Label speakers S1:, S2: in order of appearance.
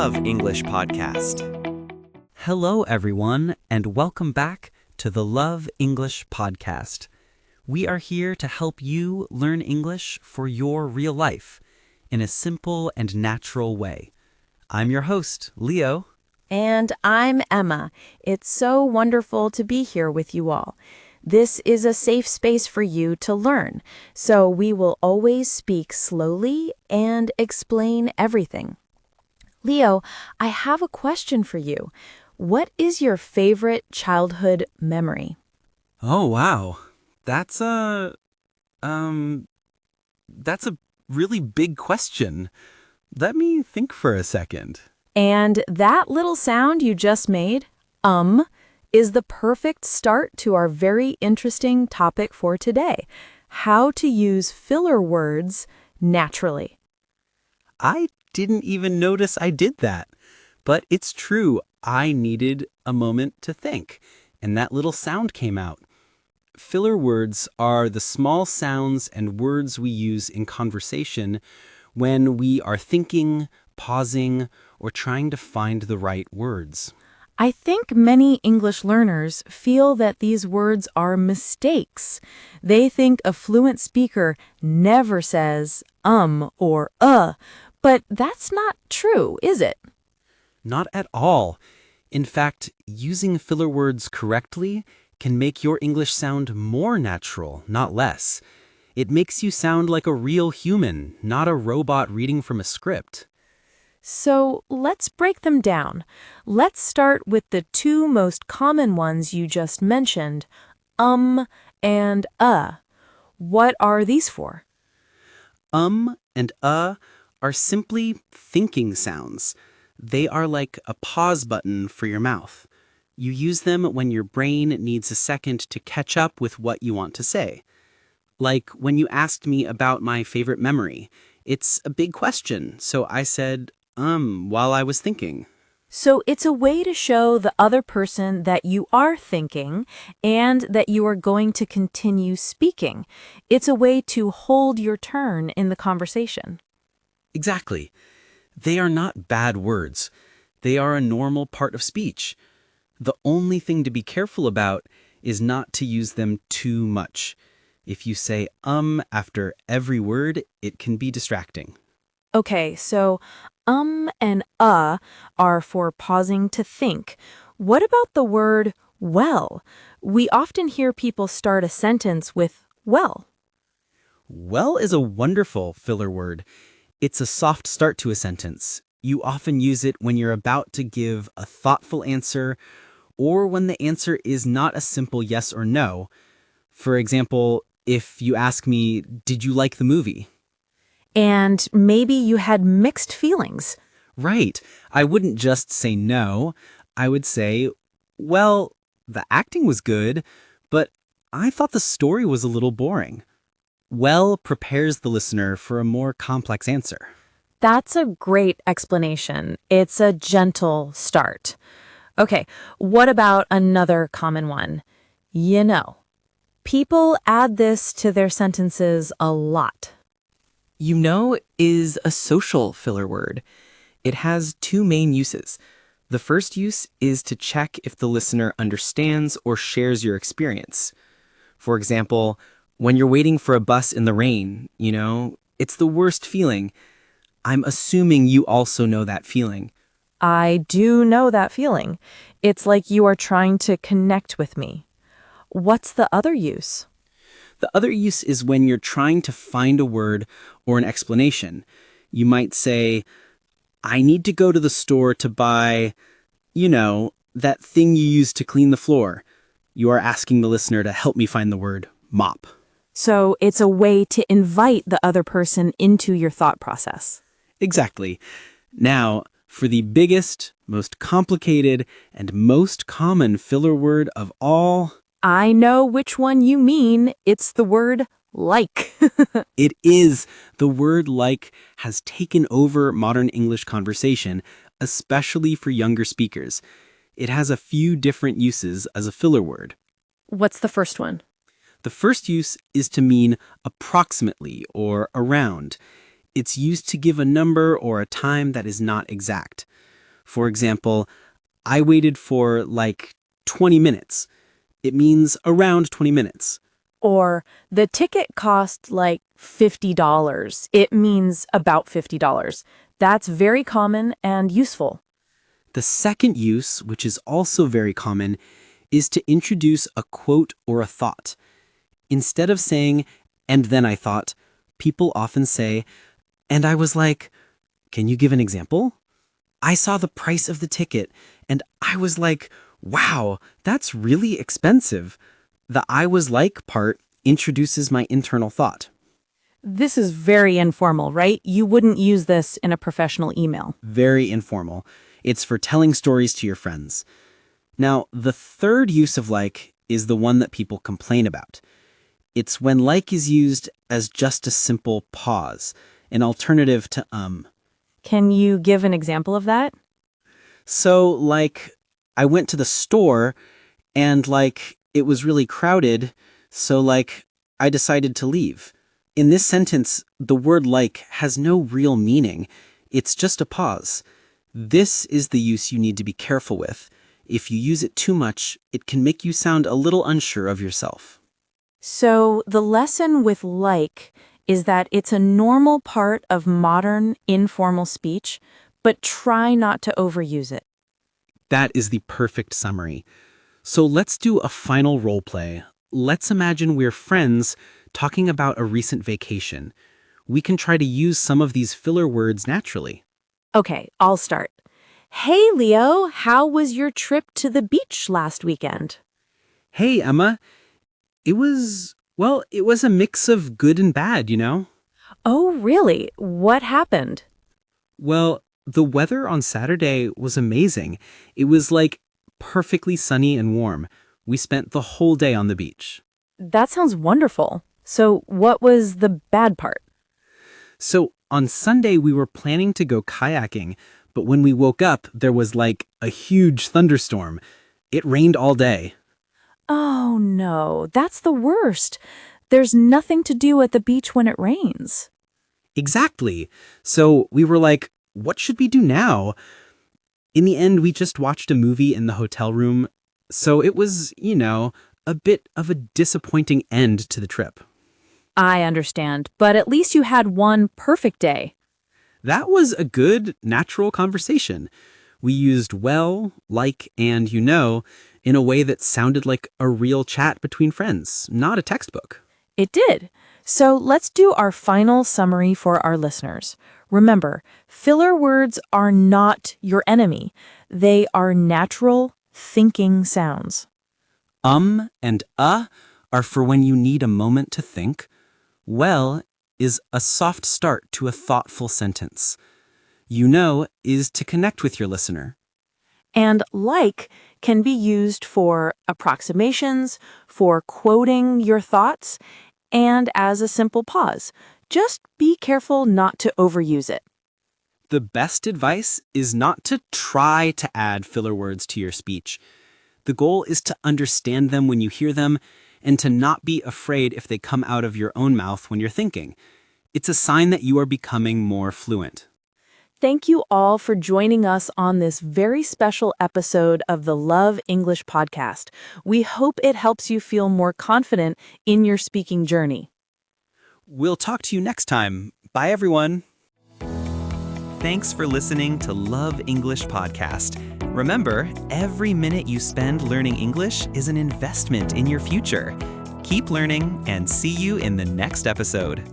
S1: Love English podcast.
S2: Hello, everyone, and welcome back to the Love English podcast. We are here to help you learn English for your real life in a simple and natural way. I'm your host, Leo.
S3: And I'm Emma. It's so wonderful to be here with you all. This is a safe space for you to learn, so we will always speak slowly and explain everything. Leo, I have a question for you. What is your favorite childhood memory?
S2: Oh, wow. That's a really big question. Let me think for a second.
S3: And that little sound you just made, is the perfect start to our very interesting topic for today, how to use filler words naturally.
S2: I didn't even notice I did that. But it's true, I needed a moment to think, and that little sound came out. Filler words are the small sounds and words we use in conversation when we are thinking, pausing, or trying to find the right words.
S3: I think many English learners feel that these words are mistakes. They think a fluent speaker never says or but that's not true, is it?
S2: Not at all. In fact, using filler words correctly can make your English sound more natural, not less. It makes you sound like a real human, not a robot reading from a script.
S3: So let's break them down. Let's start with the two most common ones you just mentioned, and What are these for?
S2: And are simply thinking sounds. They are like a pause button for your mouth. You use them when your brain needs a second to catch up with what you want to say. Like when you asked me about my favorite memory. It's a big question, so I said, while I was thinking.
S3: So it's a way to show the other person that you are thinking and that you are going to continue speaking. It's a way to hold your turn in the conversation.
S2: Exactly. They are not bad words. They are a normal part of speech. The only thing to be careful about is not to use them too much. If you say after every word, it can be distracting.
S3: Okay, so and are for pausing to think. What about the word well? We often hear people start a sentence with well.
S2: Well is a wonderful filler word. It's a soft start to a sentence. You often use it when you're about to give a thoughtful answer or when the answer is not a simple yes or no. For example, if you ask me, did you like the movie?
S3: And maybe you had mixed feelings.
S2: Right. I wouldn't just say no. I would say, well, the acting was good, but I thought the story was a little boring. Well prepares the listener for a more complex answer.
S3: That's a great explanation. It's a gentle start. Okay, what about another common one? You know. People add this to their sentences a lot.
S4: You know is a social filler word. It has two main uses. The first use is to check if the listener understands or shares your experience. For example, when you're waiting for a bus in the rain, it's the worst feeling. I'm assuming you also know that feeling.
S3: I do know that feeling. It's like you are trying to connect with me. What's the other use?
S2: The other use is when you're trying to find a word or an explanation. You might say, I need to go to the store to buy, that thing you use to clean the floor. You are asking the listener to help me find the word mop.
S3: So it's a way to invite the other person into your thought process.
S2: Exactly. Now, for the biggest, most complicated, and most common filler word of all,
S3: I know which one you mean. It's the word like.
S2: It is. The word like has taken over modern English conversation, especially for younger speakers. It has a few different uses as a filler word.
S3: What's the first one?
S2: The first use is to mean approximately or around. It's used to give a number or a time that is not exact. For example, I waited for like 20 minutes. It means around 20 minutes.
S3: Or the ticket cost like $50. It means about $50. That's very common and useful.
S2: The second use, which is also very common, is to introduce a quote or a thought. Instead of saying, "and then I thought," people often say, "and I was like," can you give an example? I saw the price of the ticket, and I was like, wow, that's really expensive. The "I was like" part introduces my internal thought.
S3: This is very informal, right? You wouldn't use this in a professional email.
S2: Very informal. It's for telling stories to your friends. Now, the third use of like is the one that people complain about. It's when like is used as just a simple pause, an alternative to
S3: Can you give an example of that?
S2: So, like, I went to the store and, like, it was really crowded, so, like, I decided to leave. In this sentence, the word like has no real meaning. It's just a pause. This is the use you need to be careful with. If you use it too much, it can make you sound a little unsure of yourself.
S3: So the lesson with like is that it's a normal part of modern, informal speech, but try not to overuse it.
S2: That is the perfect summary. So let's do a final role play. Let's imagine we're friends talking about a recent vacation. We can try to use some of these filler words naturally.
S3: Okay, I'll start. Hey, Leo, how was your trip to the beach last weekend?
S2: Hey, Emma. It was a mix of good and bad, you know?
S3: Oh, really? What happened?
S2: Well, the weather on Saturday was amazing. It was like perfectly sunny and warm. We spent the whole day on the beach.
S3: That sounds wonderful. So what was the bad part?
S2: So on Sunday, we were planning to go kayaking, but when we woke up, there was like a huge thunderstorm. It rained all day.
S3: Oh, no, that's the worst. There's nothing to do at the beach when it rains.
S2: Exactly. So we were like, what should we do now? In the end, we just watched a movie in the hotel room. So it was, a bit of a disappointing end to the trip.
S3: I understand, but at least you had one perfect day.
S2: That was a good, natural conversation. We used well, like, and in a way that sounded like a real chat between friends, not a textbook.
S3: It did. So let's do our final summary for our listeners. Remember, filler words are not your enemy. They are natural, thinking sounds.
S2: And are for when you need a moment to think. Well is a soft start to a thoughtful sentence. Is to connect with your listener.
S3: And like can be used for approximations, for quoting your thoughts, and as a simple pause. Just be careful not to overuse it.
S2: The best advice is not to try to add filler words to your speech. The goal is to understand them when you hear them and to not be afraid if they come out of your own mouth when you're thinking. It's a sign that you are becoming more fluent.
S3: Thank you all for joining us on this very special episode of the Love English podcast. We hope it helps you feel more confident in your speaking journey.
S2: We'll talk to you next time. Bye, everyone.
S1: Thanks for listening to Love English Podcast. Remember, every minute you spend learning English is an investment in your future. Keep learning and see you in the next episode.